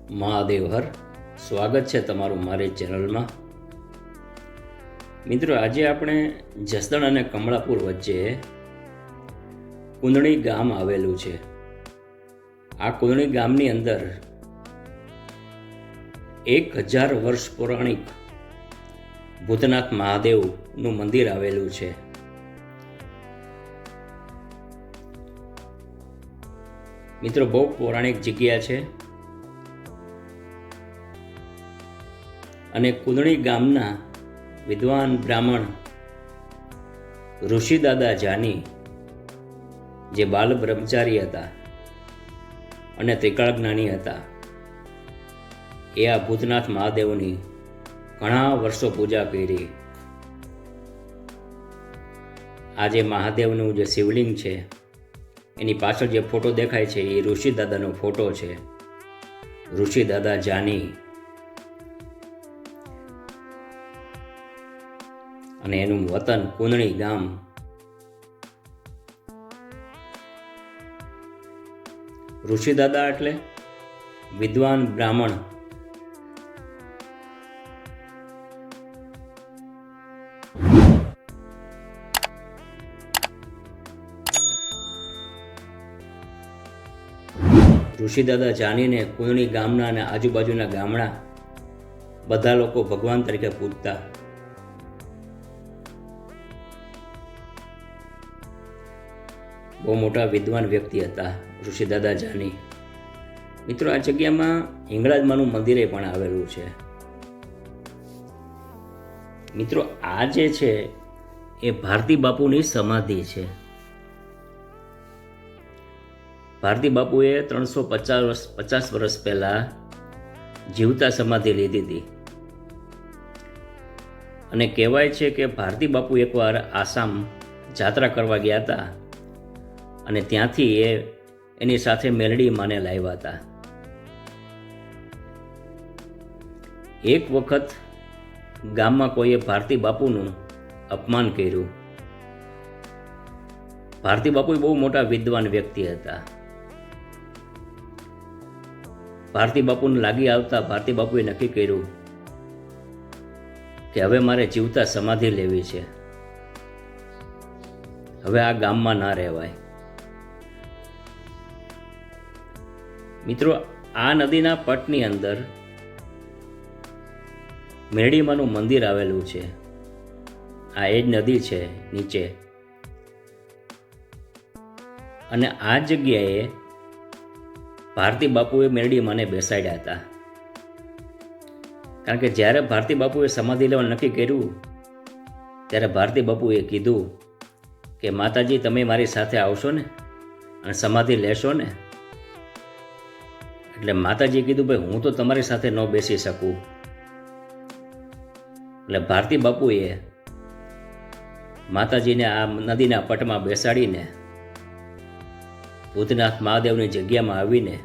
મહાદેવ હર. સ્વાગત છે તમારું મારી ચેનલમાં. મિત્રો, આજે આપણે જસદણ અને કમળાપુર વચ્ચે કુંદણી ગામ આવેલું છે. આ કુંદણી ગામની અંદર 1000 વર્ષ પૌરાણિક ભૂતનાથ મહાદેવનું મંદિર આવેલું છે. મિત્રો, બહુ પૌરાણિક જગ્યા છે અને કુંદણી ગામના વિદ્વાન બ્રાહ્મણ ઋષિદાદા જાની, જે બાલ બ્રહ્મચારી હતા અને ત્રિકાળ જ્ઞાની હતા, એ આ ભૂતનાથ મહાદેવની ઘણા વર્ષો પૂજા કરી. આ જે મહાદેવનું જે શિવલિંગ છે એની પાછળ જે ફોટો દેખાય છે એ ઋષિદાદાનો ફોટો છે. ઋષિદાદા જાની અને એનું વતન કુંદણી ગામ. ઋષિદાદા એટલે વિદ્વાન બ્રાહ્મણ. ઋષિદાદા જાનીને કુંદણી ગામના અને આજુબાજુના ગામડા બધા લોકો ભગવાન તરીકે પૂજતા. બહુ મોટા વિદ્વાન વ્યક્તિ હતા ઋષિદાદા જાની. મિત્રો, આ જગ્યામાં હિંગળાજમાનું મંદિરે પણ આવેલું છે. મિત્રો, આ જે છે એ ભારતી બાપુની સમાધિ છે. ભારતી બાપુએ 350 વર્ષ પહેલા જીવતા સમાધિ લીધી હતી અને કહેવાય છે કે ભારતી બાપુ એકવાર આસામ જાત્રા કરવા ગયા હતા અને ત્યાંથી એની સાથે મેલડી માને લાવ્યા હતા. એક વખત ગામમાં કોઈએ ભારતી બાપુનું અપમાન કર્યું. ભારતી બાપુ બહુ મોટા વિદ્વાન વ્યક્તિ હતા. ભારતી બાપુને લાગી આવતા ભારતી બાપુએ નક્કી કર્યું કે હવે મારે જીવતા સમાધિ લેવી છે, હવે આ ગામમાં ના રહેવાય. મિત્રો, આ નદીના પટની અંદર મેરડીમાનું મંદિર આવેલું છે. આ એ જ નદી છે નીચે. અને આ જગ્યાએ ભારતી બાપુએ મેરડીમાને બેસાડ્યા હતા. કારણ કે જ્યારે ભારતી બાપુએ સમાધિ લેવાનું નક્કી કર્યું ત્યારે ભારતી બાપુએ કીધું કે માતાજી, તમે મારી સાથે આવશો ને અને સમાધિ લેશો ને? એટલે માતાજીએ કીધું, ભાઈ, હું તો તમારી સાથે ન બેસી શકું. એટલે ભારતી બાપુએ માતાજીને આ નદીના પટમાં બેસાડીને ભૂતનાથ મહાદેવની જગ્યામાં આવીને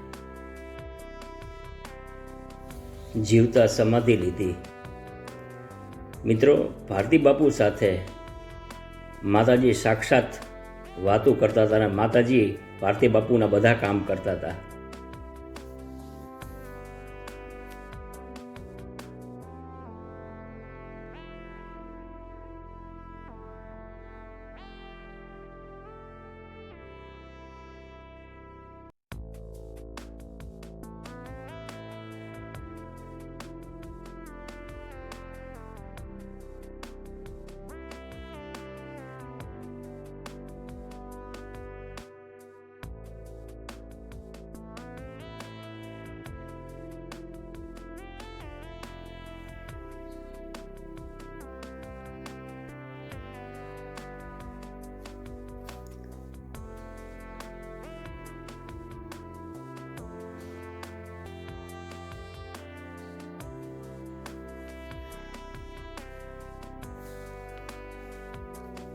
જીવતા સમાધિ લીધી. મિત્રો, ભારતી બાપુ સાથે માતાજી સાક્ષાત વાતો કરતા હતા અને માતાજી ભારતી બાપુના બધા કામ કરતા હતા.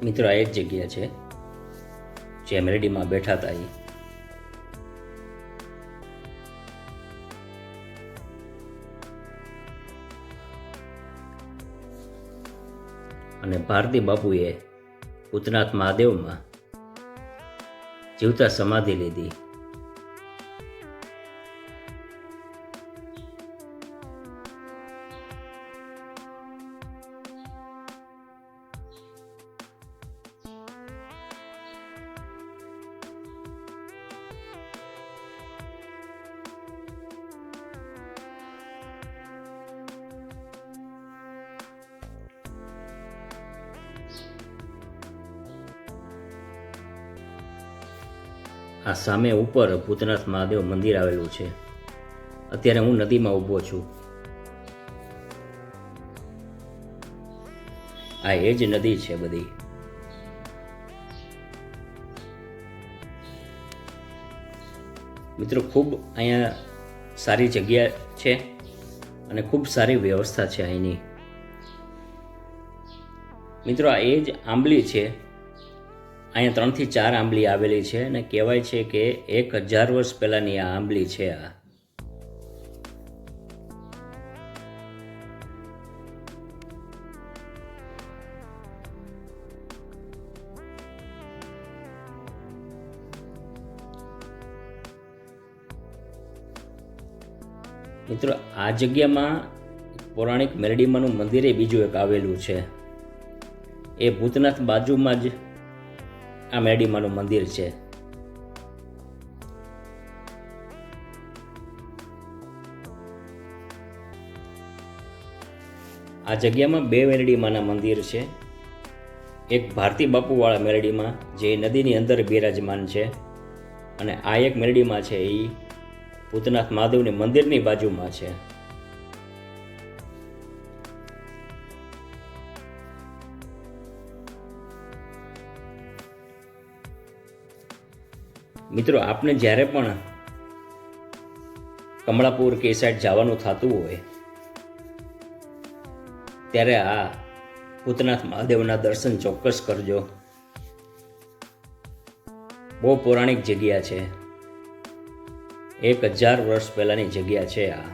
મિત્રો, આ એક જગ્યા છે જે મેરડીમાં બેઠા હતા. અને ભારતી બાપુએ ભૂતનાથ મહાદેવમાં જીવતા સમાધિ લીધી. આ સામે ઉપર ભૂતનાથ મહાદેવ મંદિર આવેલું છે. અત્યારે હું નદીમાં ઊભો છું. આ એ જ નદી છે બધી. મિત્રો ખૂબ અહીંયા સારી જગ્યા છે અને ખૂબ સારી વ્યવસ્થા છે અહીંની. મિત્રો આ એ જ આંબલી છે. અહીંયા 3 થી 4 આંબલી આવેલી છે અને કહેવાય છે કે 1000 વર્ષ પહેલાંની આ આંબલી છે. આ મિત્રો આ જગ્યામાં પૌરાણિક મેરડીમાનું મંદિરે બીજું એક આવેલું છે. એ ભૂતનાથ બાજુમાં જ આ મેરડીમાનું મંદિર છે. આ જગ્યામાં 2 મેરડીમાના મંદિર છે. એક ભારતી બાપુવાળા મેરડીમાં જે નદીની અંદર બિરાજમાન છે અને આ એક મેરડીમાં છે એ ભૂતનાથ મહાદેવની મંદિરની બાજુમાં છે. મિત્રો આપને જ્યારે પણ કમળાપુર કે સાઈડ જવાનું થતું હોય ત્યારે આ ભૂતનાથ મહાદેવના દર્શન ચોક્કસ કરજો. બહુ પૌરાણિક જગ્યા છે. 1000 વર્ષ પહેલાંની જગ્યા છે આ.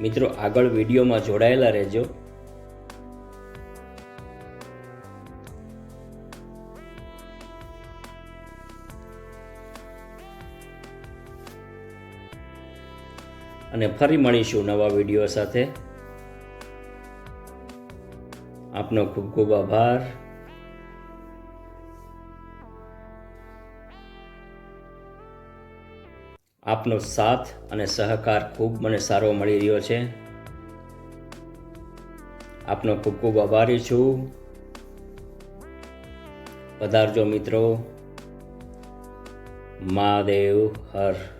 મિત્રો આગળ વિડીયોમાં જોડાયેલા રહેજો. અને ફરી મળીશું નવા વિડીયો સાથે. આપનો ખૂબ ખૂબ આભાર. આપનો સાથ અને સહકાર ખૂબ મને સારો મળી રહ્યો છે. આપનો ખૂબ ખૂબ આભારી છું. પધારજો મિત્રો. મહાદેવ હર.